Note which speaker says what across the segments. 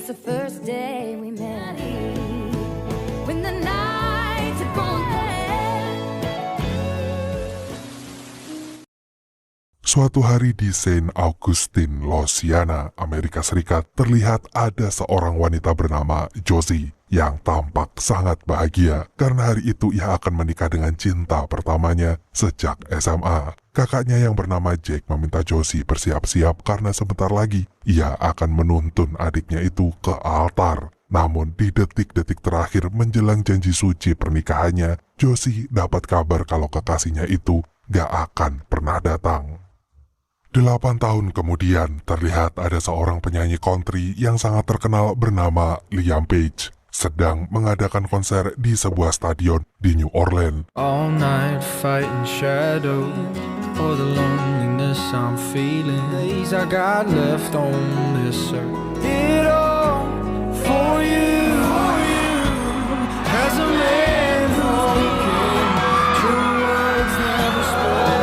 Speaker 1: since the first day we met. When the nights are gone there.
Speaker 2: Suatu hari di Saint Augustine, Louisiana, Amerika Serikat, terlihat ada seorang wanita bernama Josie yang tampak sangat bahagia karena hari itu ia akan menikah dengan cinta pertamanya sejak SMA. Kakaknya yang bernama Jake meminta Josie bersiap-siap karena sebentar lagi ia akan menuntun adiknya itu ke altar. Namun di detik-detik terakhir menjelang janji suci pernikahannya, Josie dapat kabar kalau kekasihnya itu gak akan pernah datang. 8 tahun kemudian, terlihat ada seorang penyanyi country yang sangat terkenal bernama Liam Page sedang mengadakan konser di sebuah stadion di New Orleans.
Speaker 3: All night fighting shadows, all the loneliness I'm feeling, days I got left on this earth. It all for you, as a man broken, true words never spoken.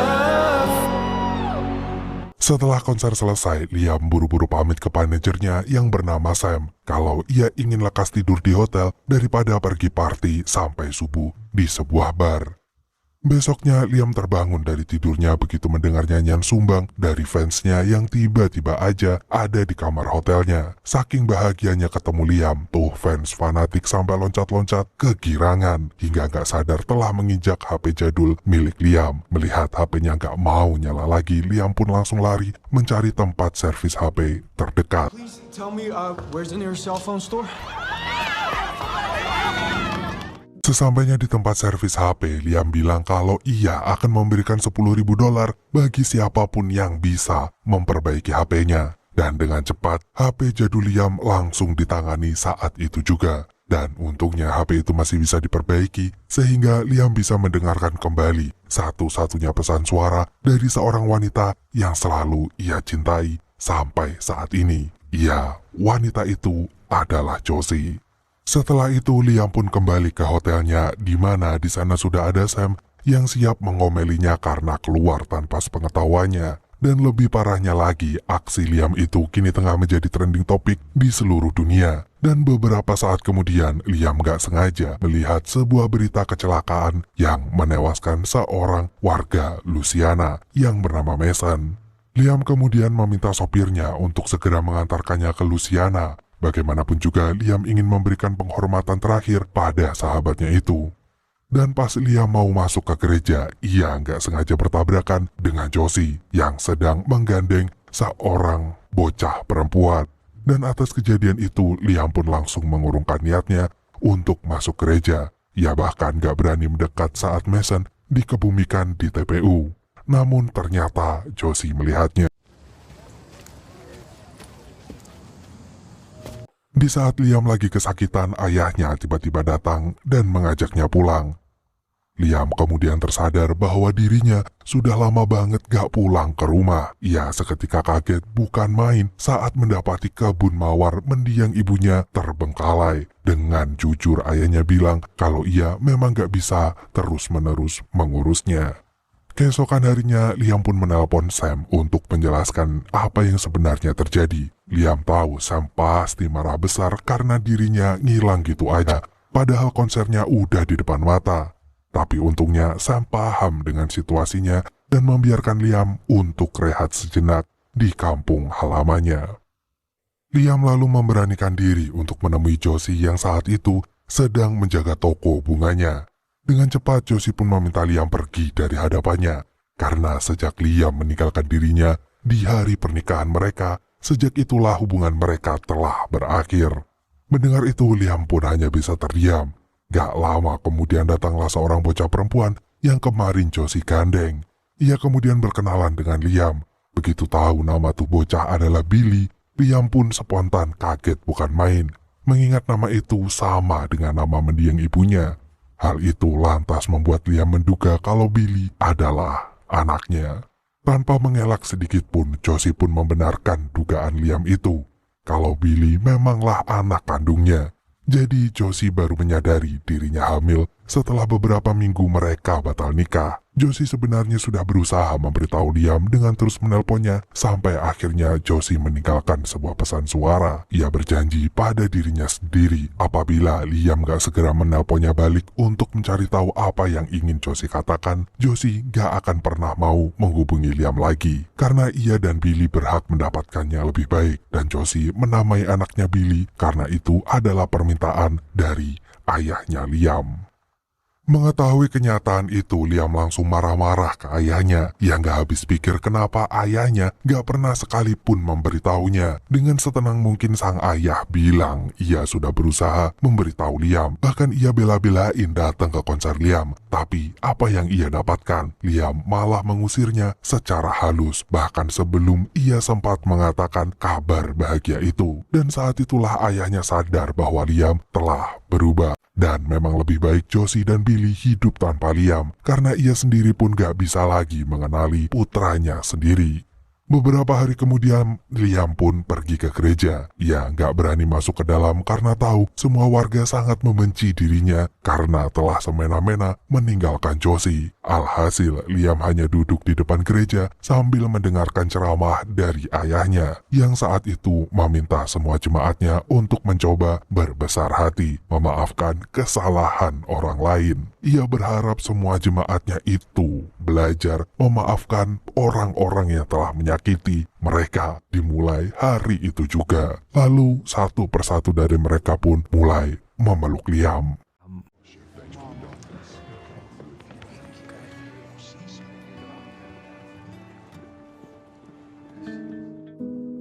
Speaker 2: Setelah konser selesai, Liam buru-buru pamit ke manajernya yang bernama Sam kalau ia ingin lekas tidur di hotel daripada pergi party sampai subuh di sebuah bar. Besoknya Liam terbangun dari tidurnya begitu mendengar nyanyian sumbang dari fansnya yang tiba-tiba aja ada di kamar hotelnya. Saking bahagianya ketemu Liam, tuh fans fanatik sampai loncat-loncat kegirangan hingga gak sadar telah menginjak HP jadul milik Liam. Melihat HP-nya gak mau nyala lagi, Liam pun langsung lari mencari tempat servis HP terdekat.
Speaker 4: Please tell me where's the nearest cell phone store?
Speaker 2: Sesampainya di tempat servis HP, Liam bilang kalau ia akan memberikan $10.000 bagi siapapun yang bisa memperbaiki HP-nya. Dan dengan cepat, HP jadul Liam langsung ditangani saat itu juga. Dan untungnya HP itu masih bisa diperbaiki, sehingga Liam bisa mendengarkan kembali satu-satunya pesan suara dari seorang wanita yang selalu ia cintai sampai saat ini. Ya, wanita itu adalah Josie. Setelah itu Liam pun kembali ke hotelnya di mana di sana sudah ada Sam yang siap mengomelinya karena keluar tanpa sepengetahuannya. Dan lebih parahnya lagi, aksi Liam itu kini tengah menjadi trending topik di seluruh dunia. Dan beberapa saat kemudian Liam gak sengaja melihat sebuah berita kecelakaan yang menewaskan seorang warga Louisiana yang bernama Mason. Liam kemudian meminta sopirnya untuk segera mengantarkannya ke Louisiana. Bagaimanapun juga Liam ingin memberikan penghormatan terakhir pada sahabatnya itu. Dan pas Liam mau masuk ke gereja, ia nggak sengaja bertabrakan dengan Josie yang sedang menggandeng seorang bocah perempuan. Dan atas kejadian itu Liam pun langsung mengurungkan niatnya untuk masuk gereja. Ia bahkan nggak berani mendekat saat Mason dikebumikan di TPU. Namun ternyata Josie melihatnya. Di saat Liam lagi kesakitan, ayahnya tiba-tiba datang dan mengajaknya pulang. Liam kemudian tersadar bahwa dirinya sudah lama banget gak pulang ke rumah. Ia seketika kaget bukan main saat mendapati kebun mawar mendiang ibunya terbengkalai. Dengan jujur ayahnya bilang kalau ia memang gak bisa terus-menerus mengurusnya. Keesokan harinya, Liam pun menelpon Sam untuk menjelaskan apa yang sebenarnya terjadi. Liam tahu Sam pasti marah besar karena dirinya ngilang gitu aja, padahal konsernya udah di depan mata. Tapi untungnya Sam paham dengan situasinya dan membiarkan Liam untuk rehat sejenak di kampung halamannya. Liam lalu memberanikan diri untuk menemui Josie yang saat itu sedang menjaga toko bunganya. Dengan cepat Josie pun meminta Liam pergi dari hadapannya, karena sejak Liam meninggalkan dirinya di hari pernikahan mereka, sejak itulah hubungan mereka telah berakhir. Mendengar itu Liam pun hanya bisa terdiam. Gak lama kemudian datanglah seorang bocah perempuan yang kemarin Josie gandeng. Ia kemudian berkenalan dengan Liam. Begitu tahu nama tuh bocah adalah Billy, Liam pun spontan kaget bukan main, mengingat nama itu sama dengan nama mendiang ibunya. Hal itu lantas membuat Liam menduga kalau Billy adalah anaknya. Tanpa mengelak sedikit pun, Josie pun membenarkan dugaan Liam itu, kalau Billy memanglah anak kandungnya. Jadi Josie baru menyadari dirinya hamil Setelah beberapa minggu mereka batal nikah, Josie sebenarnya sudah berusaha memberitahu Liam dengan terus menelponnya sampai akhirnya Josie meninggalkan sebuah pesan suara. Ia berjanji pada dirinya sendiri apabila Liam gak segera menelponnya balik untuk mencari tahu apa yang ingin Josie katakan, Josie gak akan pernah mau menghubungi Liam lagi karena ia dan Billy berhak mendapatkannya lebih baik dan Josie menamai anaknya Billy karena itu adalah permintaan dari ayahnya Liam. Mengetahui kenyataan itu, Liam langsung marah-marah ke ayahnya yang gak habis pikir kenapa ayahnya gak pernah sekalipun memberitahunya. Dengan setenang mungkin sang ayah bilang ia sudah berusaha memberitahu Liam, bahkan ia bela-belain datang ke konser Liam. Tapi apa yang ia dapatkan? Liam malah mengusirnya secara halus, bahkan sebelum ia sempat mengatakan kabar bahagia itu. Dan saat itulah ayahnya sadar bahwa Liam telah berubah. Dan memang lebih baik Josie dan Billy hidup tanpa Liam, karena ia sendiri pun gak bisa lagi mengenali putranya sendiri. Beberapa hari kemudian, Liam pun pergi ke gereja. Ia gak berani masuk ke dalam karena tahu semua warga sangat membenci dirinya karena telah semena-mena meninggalkan Josie. Alhasil, Liam hanya duduk di depan gereja sambil mendengarkan ceramah dari ayahnya yang saat itu meminta semua jemaatnya untuk mencoba berbesar hati, memaafkan kesalahan orang lain. Ia berharap semua jemaatnya itu belajar memaafkan orang-orang yang telah menyakiti mereka dimulai hari itu juga. Lalu satu persatu dari mereka pun mulai memeluk Liam.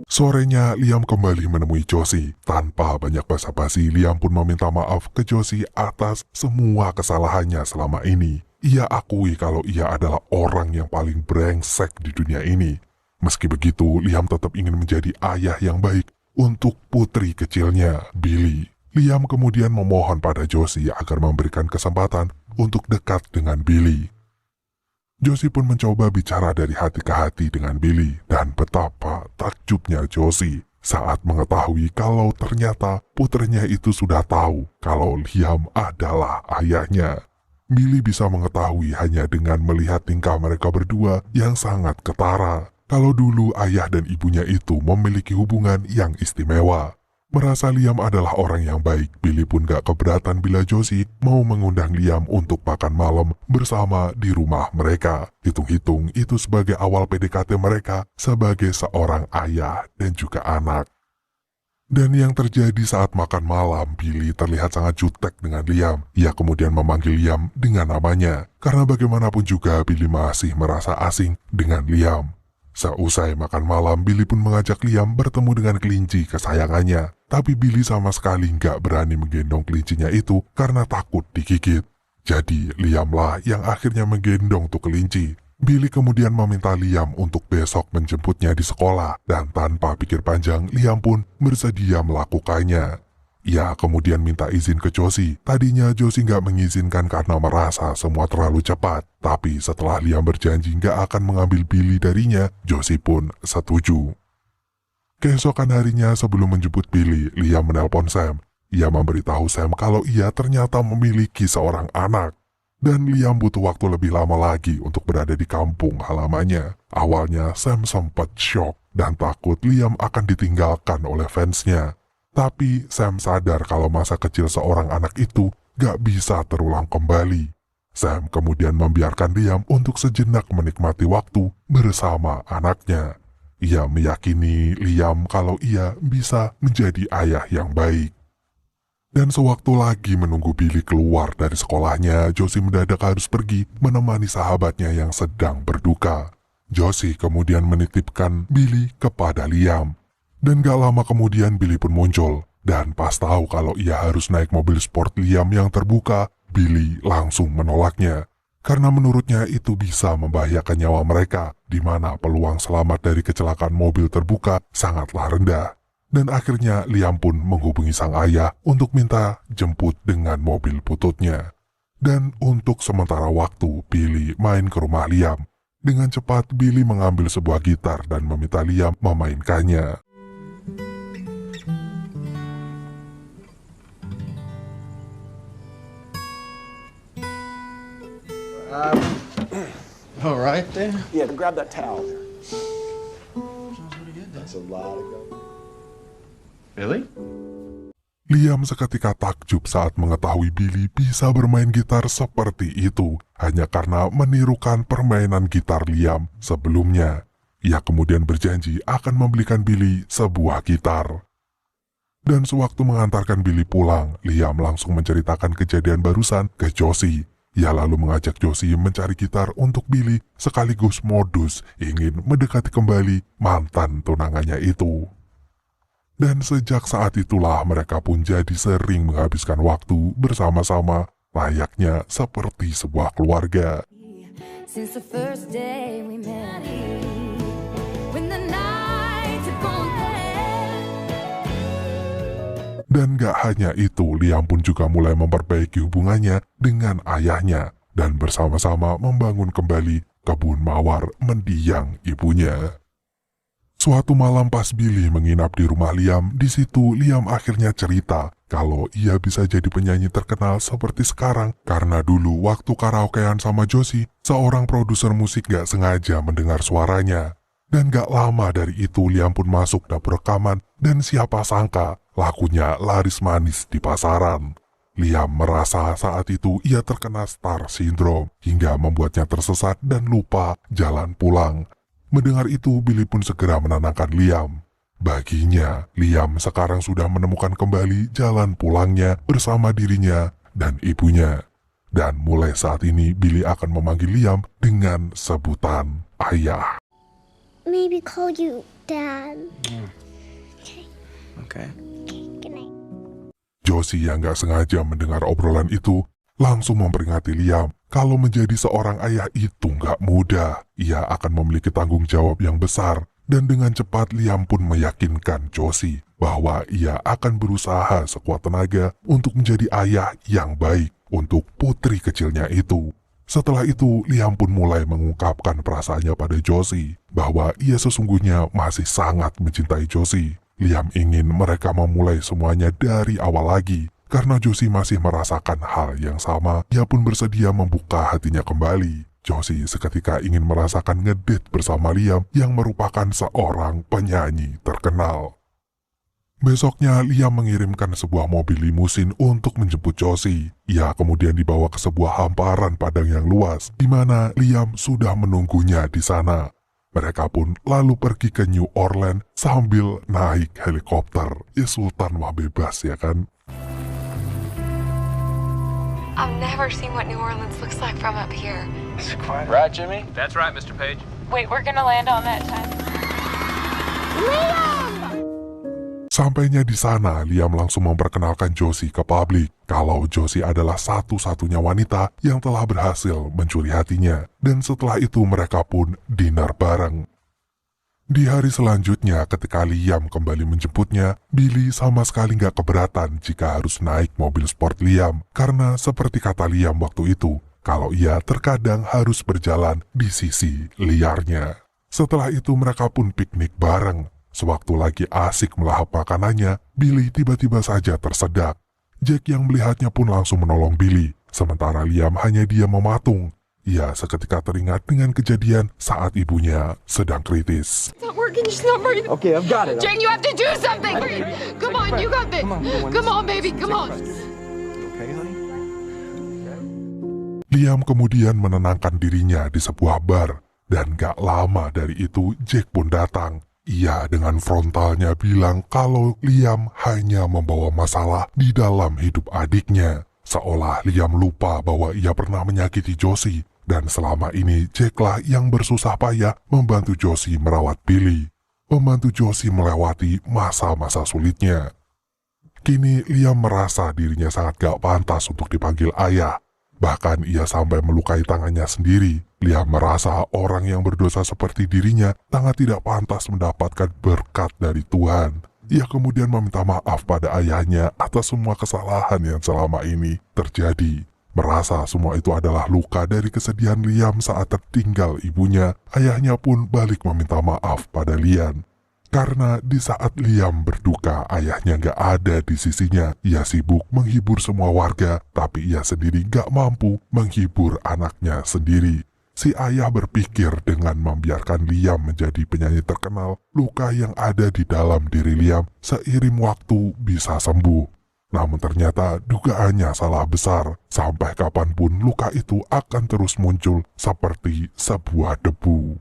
Speaker 2: Sorenya, Liam kembali menemui Josie. Tanpa banyak basa-basi, Liam pun meminta maaf ke Josie atas semua kesalahannya selama ini. Ia akui kalau ia adalah orang yang paling brengsek di dunia ini. Meski begitu, Liam tetap ingin menjadi ayah yang baik untuk putri kecilnya, Billy. Liam kemudian memohon pada Josie agar memberikan kesempatan untuk dekat dengan Billy. Josie pun mencoba bicara dari hati ke hati dengan Billy, dan betapa takjubnya Josie saat mengetahui kalau ternyata putrinya itu sudah tahu kalau Liam adalah ayahnya. Billy bisa mengetahui hanya dengan melihat tingkah mereka berdua yang sangat ketara. Kalau dulu ayah dan ibunya itu memiliki hubungan yang istimewa. Merasa Liam adalah orang yang baik, Billy pun gak keberatan bila Josie mau mengundang Liam untuk makan malam bersama di rumah mereka. Hitung-hitung itu sebagai awal PDKT mereka sebagai seorang ayah dan juga anak. Dan yang terjadi saat makan malam, Billy terlihat sangat jutek dengan Liam. Ia kemudian memanggil Liam dengan namanya, karena bagaimanapun juga Billy masih merasa asing dengan Liam. Seusai makan malam, Billy pun mengajak Liam bertemu dengan kelinci kesayangannya. Tapi Billy sama sekali nggak berani menggendong kelincinya itu karena takut digigit. Jadi Liamlah yang akhirnya menggendong tuh kelinci. Billy kemudian meminta Liam untuk besok menjemputnya di sekolah. Dan tanpa pikir panjang, Liam pun bersedia melakukannya. Ia kemudian minta izin ke Josie. Tadinya Josie nggak mengizinkan karena merasa semua terlalu cepat. Tapi setelah Liam berjanji nggak akan mengambil Billy darinya, Josie pun setuju. Keesokan harinya sebelum menjemput Billy, Liam menelpon Sam. Ia memberitahu Sam kalau ia ternyata memiliki seorang anak. Dan Liam butuh waktu lebih lama lagi untuk berada di kampung halamannya. Awalnya Sam sempat syok dan takut Liam akan ditinggalkan oleh fansnya. Tapi Sam sadar kalau masa kecil seorang anak itu gak bisa terulang kembali. Sam kemudian membiarkan Liam untuk sejenak menikmati waktu bersama anaknya. Ia meyakini Liam kalau ia bisa menjadi ayah yang baik. Dan sewaktu lagi menunggu Billy keluar dari sekolahnya, Josie mendadak harus pergi menemani sahabatnya yang sedang berduka. Josie kemudian menitipkan Billy kepada Liam. Dan gak lama kemudian Billy pun muncul. Dan pas tahu kalau ia harus naik mobil sport Liam yang terbuka, Billy langsung menolaknya. Karena menurutnya itu bisa membahayakan nyawa mereka, di mana peluang selamat dari kecelakaan mobil terbuka sangatlah rendah. Dan akhirnya Liam pun menghubungi sang ayah untuk minta jemput dengan mobil bututnya. Dan untuk sementara waktu, Billy main ke rumah Liam. Dengan cepat, Billy mengambil sebuah gitar dan meminta Liam memainkannya.
Speaker 3: All right then.
Speaker 5: Yeah, grab that towel there. That's a lot of go.
Speaker 3: Billy?
Speaker 2: Liam seketika takjub saat mengetahui Billy bisa bermain gitar seperti itu hanya karena menirukan permainan gitar Liam sebelumnya. Ia kemudian berjanji akan membelikan Billy sebuah gitar. Dan sewaktu mengantarkan Billy pulang, Liam langsung menceritakan kejadian barusan ke Josie. Ia lalu mengajak Josie mencari gitar untuk Billy sekaligus modus ingin mendekati kembali mantan tunangannya itu. Dan sejak saat itulah mereka pun jadi sering menghabiskan waktu bersama-sama layaknya seperti sebuah keluarga.
Speaker 1: Since the first day we met, when the nights have gone pale.
Speaker 2: Dan gak hanya itu, Liam pun juga mulai memperbaiki hubungannya dengan ayahnya dan bersama-sama membangun kembali kebun mawar mendiang ibunya. Suatu malam pas Billy menginap di rumah Liam, di situ Liam akhirnya cerita kalau ia bisa jadi penyanyi terkenal seperti sekarang karena dulu waktu karaokean sama Josie, seorang produser musik gak sengaja mendengar suaranya. Dan gak lama dari itu Liam pun masuk dapur rekaman dan siapa sangka lagunya laris manis di pasaran. Liam merasa saat itu ia terkena star syndrome hingga membuatnya tersesat dan lupa jalan pulang. Mendengar itu, Billy pun segera menenangkan Liam. Baginya, Liam sekarang sudah menemukan kembali jalan pulangnya bersama dirinya dan ibunya. Dan mulai saat ini, Billy akan memanggil Liam dengan sebutan ayah.
Speaker 6: Maybe call you Dad.
Speaker 3: Okay.
Speaker 6: Good night.
Speaker 2: Josie yang gak sengaja mendengar obrolan itu, langsung memperingati Liam kalau menjadi seorang ayah itu gak mudah. Ia akan memiliki tanggung jawab yang besar. Dan dengan cepat Liam pun meyakinkan Josie bahwa ia akan berusaha sekuat tenaga untuk menjadi ayah yang baik untuk putri kecilnya itu. Setelah itu Liam pun mulai mengungkapkan perasaannya pada Josie bahwa ia sesungguhnya masih sangat mencintai Josie. Liam ingin mereka memulai semuanya dari awal lagi. Karena Josie masih merasakan hal yang sama, ia pun bersedia membuka hatinya kembali. Josie seketika ingin merasakan ngedate bersama Liam yang merupakan seorang penyanyi terkenal. Besoknya Liam mengirimkan sebuah mobil limusin untuk menjemput Josie. Ia kemudian dibawa ke sebuah hamparan padang yang luas, di mana Liam sudah menunggunya di sana. Mereka pun lalu pergi ke New Orleans sambil naik helikopter. Ya Sultan mah bebas ya kan?
Speaker 7: I've never seen what New Orleans looks like from up here.
Speaker 8: Right, Jimmy? That's right, Mr. Page.
Speaker 7: Wait, we're gonna land on that time.
Speaker 2: Sampainya di sana, Liam langsung memperkenalkan Josie ke publik kalau Josie adalah satu-satunya wanita yang telah berhasil mencuri hatinya. Dan setelah itu mereka pun dinner bareng. Di hari selanjutnya ketika Liam kembali menjemputnya, Billy sama sekali gak keberatan jika harus naik mobil sport Liam. Karena seperti kata Liam waktu itu, kalau ia terkadang harus berjalan di sisi liarnya. Setelah itu mereka pun piknik bareng. Sewaktu lagi asik melahap makanannya, Billy tiba-tiba saja tersedak. Jack yang melihatnya pun langsung menolong Billy, sementara Liam hanya diam mematung. Ia seketika teringat dengan kejadian saat ibunya sedang kritis.
Speaker 7: It's not working, she's not breathing.
Speaker 5: Okay, I've got it.
Speaker 7: Jane, you have to do something. Come on, you got this. Come on, baby, come on.
Speaker 5: Okay, honey?
Speaker 2: Liam kemudian menenangkan dirinya di sebuah bar, dan gak lama dari itu Jack pun datang. Ia dengan frontalnya bilang kalau Liam hanya membawa masalah di dalam hidup adiknya. Seolah Liam lupa bahwa ia pernah menyakiti Josie. Dan selama ini Jacklah yang bersusah payah membantu Josie merawat Billy. Membantu Josie melewati masa-masa sulitnya. Kini Liam merasa dirinya sangat gak pantas untuk dipanggil ayah. Bahkan ia sampai melukai tangannya sendiri. Liam merasa orang yang berdosa seperti dirinya sangat tidak pantas mendapatkan berkat dari Tuhan. Ia kemudian meminta maaf pada ayahnya atas semua kesalahan yang selama ini terjadi. Merasa semua itu adalah luka dari kesedihan Liam saat tertinggal ibunya, ayahnya pun balik meminta maaf pada Liam. Karena di saat Liam berduka, ayahnya gak ada di sisinya. Ia sibuk menghibur semua warga, tapi ia sendiri gak mampu menghibur anaknya sendiri. Si ayah berpikir dengan membiarkan Liam menjadi penyanyi terkenal, luka yang ada di dalam diri Liam seiring waktu bisa sembuh. Namun ternyata dugaannya salah besar. Sampai kapanpun luka itu akan terus muncul seperti sebuah debu.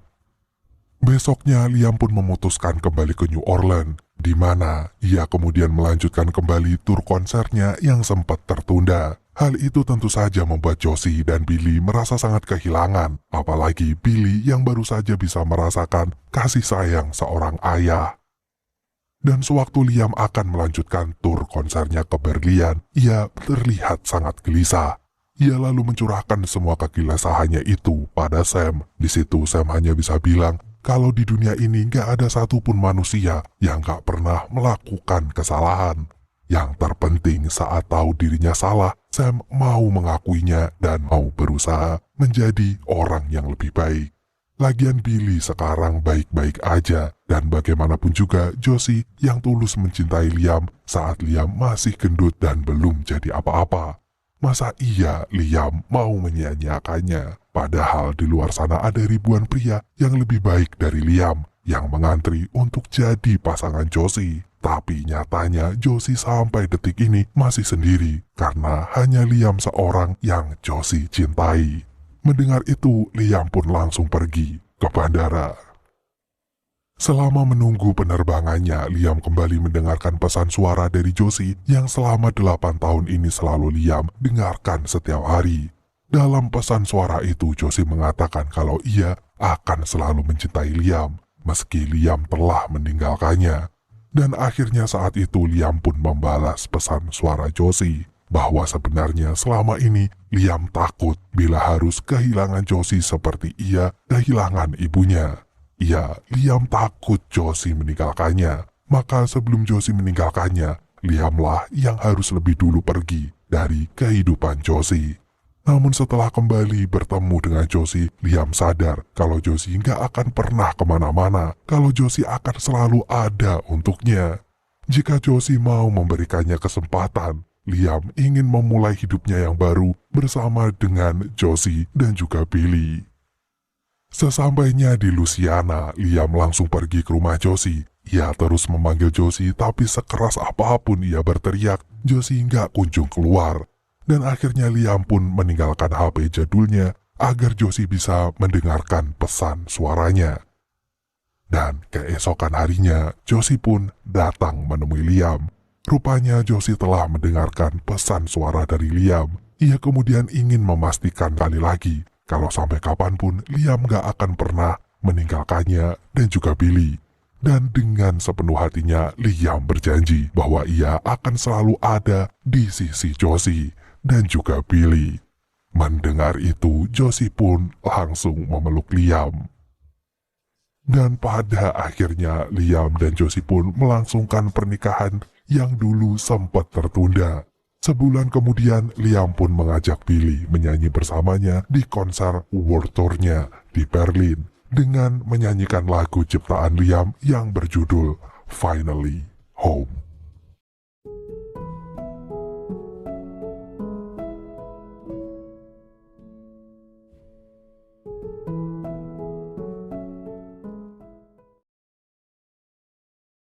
Speaker 2: Besoknya Liam pun memutuskan kembali ke New Orleans, di mana ia kemudian melanjutkan kembali tur konsernya yang sempat tertunda. Hal itu tentu saja membuat Josie dan Billy merasa sangat kehilangan, apalagi Billy yang baru saja bisa merasakan kasih sayang seorang ayah. Dan sewaktu Liam akan melanjutkan tur konsernya ke Berlian, ia terlihat sangat gelisah. Ia lalu mencurahkan semua kegelisahannya itu pada Sam. Di situ Sam hanya bisa bilang kalau di dunia ini gak ada satupun manusia yang gak pernah melakukan kesalahan. Yang terpenting saat tahu dirinya salah, Sam mau mengakuinya dan mau berusaha menjadi orang yang lebih baik. Lagian Billy sekarang baik-baik aja, dan bagaimanapun juga Josie yang tulus mencintai Liam saat Liam masih gendut dan belum jadi apa-apa. Masa iya Liam mau menyia-nyiakannya? Padahal di luar sana ada ribuan pria yang lebih baik dari Liam yang mengantri untuk jadi pasangan Josie. Tapi nyatanya Josie sampai detik ini masih sendiri karena hanya Liam seorang yang Josie cintai. Mendengar itu, Liam pun langsung pergi ke bandara. Selama menunggu penerbangannya, Liam kembali mendengarkan pesan suara dari Josie yang selama 8 tahun ini selalu Liam dengarkan setiap hari. Dalam pesan suara itu, Josie mengatakan kalau ia akan selalu mencintai Liam, meski Liam telah meninggalkannya. Dan akhirnya saat itu Liam pun membalas pesan suara Josie, bahwa sebenarnya selama ini Liam takut bila harus kehilangan Josie seperti ia kehilangan ibunya. Liam takut Josie meninggalkannya. Maka sebelum Josie meninggalkannya, Liamlah yang harus lebih dulu pergi dari kehidupan Josie. Namun setelah kembali bertemu dengan Josie, Liam sadar kalau Josie nggak akan pernah kemana-mana, kalau Josie akan selalu ada untuknya. Jika Josie mau memberikannya kesempatan, Liam ingin memulai hidupnya yang baru bersama dengan Josie dan juga Billy. Sesampainya di Louisiana, Liam langsung pergi ke rumah Josie. Ia terus memanggil Josie, tapi sekeras apapun ia berteriak, Josie nggak kunjung keluar. Dan akhirnya Liam pun meninggalkan HP jadulnya agar Josie bisa mendengarkan pesan suaranya. Dan keesokan harinya, Josie pun datang menemui Liam. Rupanya Josie telah mendengarkan pesan suara dari Liam. Ia kemudian ingin memastikan kali lagi kalau sampai kapanpun Liam gak akan pernah meninggalkannya dan juga Billy. Dan dengan sepenuh hatinya Liam berjanji bahwa ia akan selalu ada di sisi Josie dan juga Billy. Mendengar itu, Josie pun langsung memeluk Liam. Dan pada akhirnya Liam dan Josie pun melangsungkan pernikahan yang dulu sempat tertunda. Sebulan kemudian, Liam pun mengajak Billy menyanyi bersamanya di konser World Tour-nya di Berlin dengan menyanyikan lagu ciptaan Liam yang berjudul Finally Home.